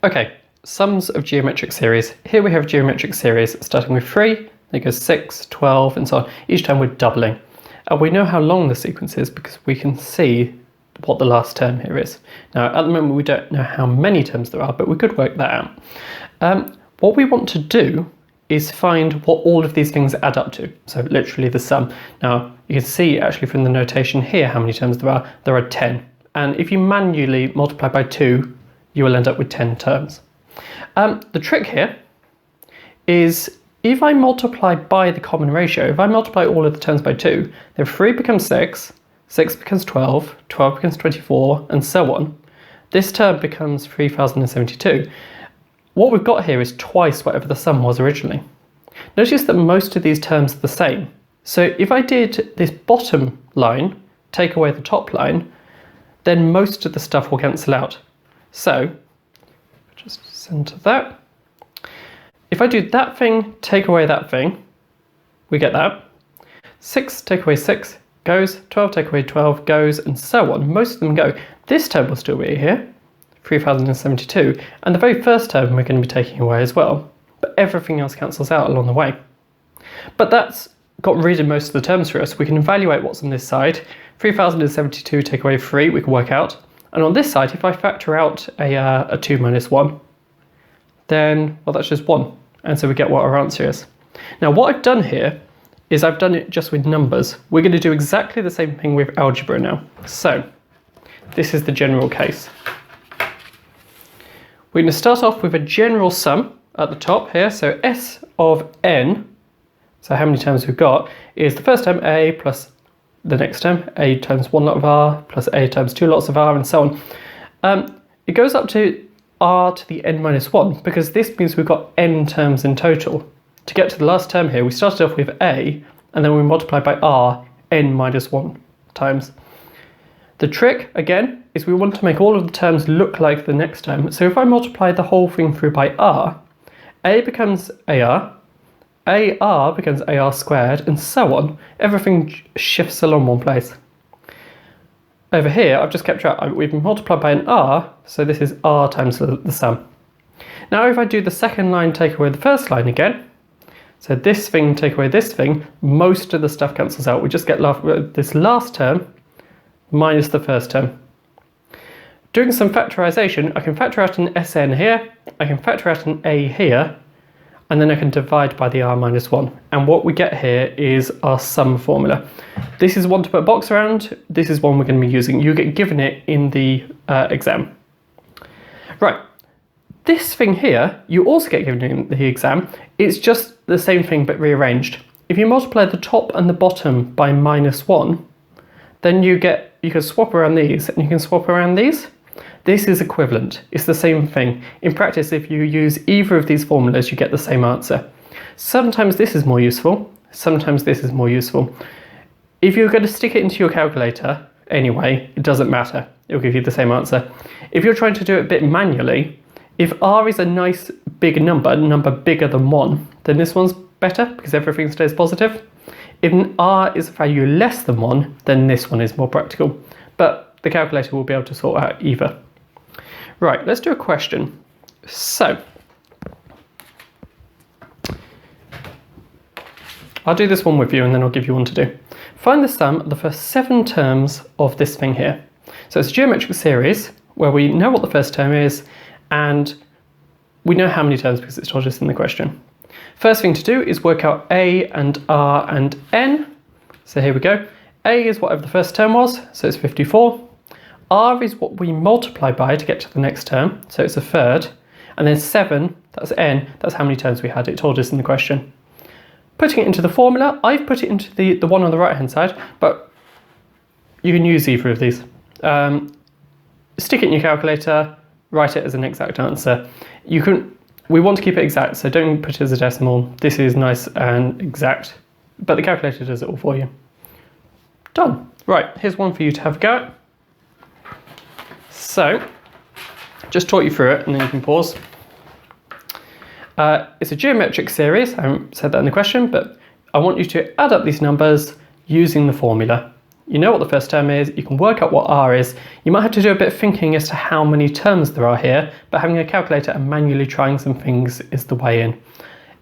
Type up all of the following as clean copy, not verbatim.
Okay, sums of geometric series. Here we have a geometric series starting with 3, then it goes 6, 12 and so on. Each time we're doubling. And we know how long the sequence is because we can see what the last term here is. Now at the moment we don't know how many terms there are, but we could work that out. What we want to do is find what all of these things add up to. So literally the sum. Now you can see actually from the notation here how many terms there are. There are 10. And if you manually multiply by 2, you will end up with 10 terms. The trick here is if I multiply by the common ratio, if I multiply all of the terms by 2, then 3 becomes 6, 6 becomes 12, 12 becomes 24, and so on. This term becomes 3072. What we've got here is twice whatever the sum was originally. Notice that most of these terms are the same. So if I did this bottom line, take away the top line, then most of the stuff will cancel out. So, just center that. If I do that thing, take away that thing, we get that. 6 take away 6 goes, 12 take away 12 goes, and so on. Most of them go. This term will still be here, 3072, and the very first term we're going to be taking away as well. But everything else cancels out along the way. But that's got rid of most of the terms for us. We can evaluate what's on this side. 3072 take away 3, we can work out. And on this side, if I factor out a 2 minus 1, then, well, that's just 1. And so we get what our answer is. Now, what I've done here is I've done it just with numbers. We're going to do exactly the same thing with algebra now. So, this is the general case. We're going to start off with a general sum at the top here. So, S of n, so how many terms we've got, is the first term a plus the next term, a times 1 lot of r plus a times 2 lots of r, and so on. It goes up to r to the n minus 1 because this means we've got n terms in total. To get to the last term here, we started off with a and then we multiply by r n minus 1 times. The trick, again, is we want to make all of the terms look like the next term. So if I multiply the whole thing through by r, a becomes ar becomes ar squared, and so on. Everything shifts along one place. Over here, I've just kept track. We've multiplied by an r, so this is r times the sum. Now if I do the second line take away the first line again, so this thing take away this thing, most of the stuff cancels out. We just get this last term minus the first term. Doing some factorization, I can factor out an Sn here, I can factor out an a here, and then I can divide by the r minus 1. And what we get here is our sum formula. This is one to put a box around. This is one we're going to be using. You get given it in the exam. Right, this thing here, you also get given in the exam. It's just the same thing but rearranged. If you multiply the top and the bottom by minus 1, then you can swap around these and you can swap around these. This is equivalent. It's the same thing. In practice, if you use either of these formulas, you get the same answer. Sometimes this is more useful. Sometimes this is more useful. If you're going to stick it into your calculator anyway, it doesn't matter. It'll give you the same answer. If you're trying to do it a bit manually, if r is a nice big number bigger than 1, then this one's better because everything stays positive. If r is a value less than 1, then this one is more practical. But the calculator will be able to sort out either. Right, let's do a question. So, I'll do this one with you and then I'll give you one to do. Find the sum of the first 7 terms of this thing here. So it's a geometric series where we know what the first term is and we know how many terms because it's told us in the question. First thing to do is work out a and r and n. So here we go. A is whatever the first term was, so it's 54. R is what we multiply by to get to the next term, so it's a third. And then 7, that's n, that's how many terms we had, it told us in the question. Putting it into the formula, I've put it into the one on the right hand side, but you can use either of these. Stick it in your calculator, write it as an exact answer. We want to keep it exact, so don't put it as a decimal. This is nice and exact, but the calculator does it all for you. Done. Right, here's one for you to have a go at. So, just talk you through it and then you can pause. It's a geometric series, I haven't said that in the question, but I want you to add up these numbers using the formula. you know what the first term is, you can work out what r is. You might have to do a bit of thinking as to how many terms there are here, but having a calculator and manually trying some things is the way in.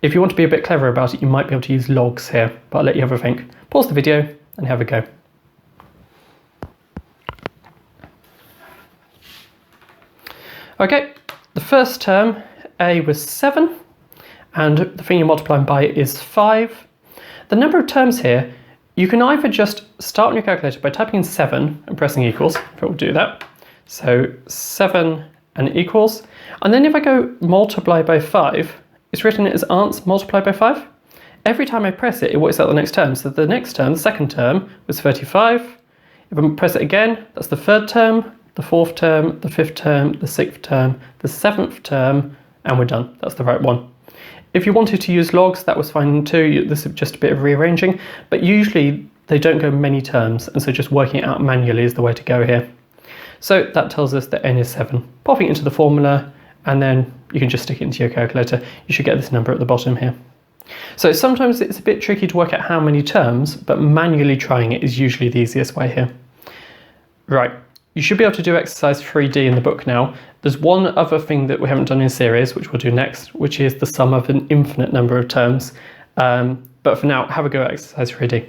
If you want to be a bit clever about it, you might be able to use logs here, but I'll let you have a think. Pause the video and have a go. Okay, the first term, a was 7, and the thing you're multiplying by is 5. The number of terms here, you can either just start on your calculator by typing in 7 and pressing equals, if it will do that. So 7 and equals. And then if I go multiply by 5, it's written as aunts multiplied by 5. Every time I press it, it works out the next term. So the next term, the second term, was 35. If I press it again, that's the third term, the fourth term, the fifth term, the sixth term, the seventh term, and we're done. That's the right one. If you wanted to use logs, that was fine too. This is just a bit of rearranging, but usually they don't go many terms, and so just working it out manually is the way to go here. So that tells us that n is 7. Popping it into the formula, and then you can just stick it into your calculator. You should get this number at the bottom here. So sometimes it's a bit tricky to work out how many terms, but manually trying it is usually the easiest way here. Right. You should be able to do exercise 3D in the book now. There's one other thing that we haven't done in series, which we'll do next, which is the sum of an infinite number of terms. But for now, have a go at exercise 3D.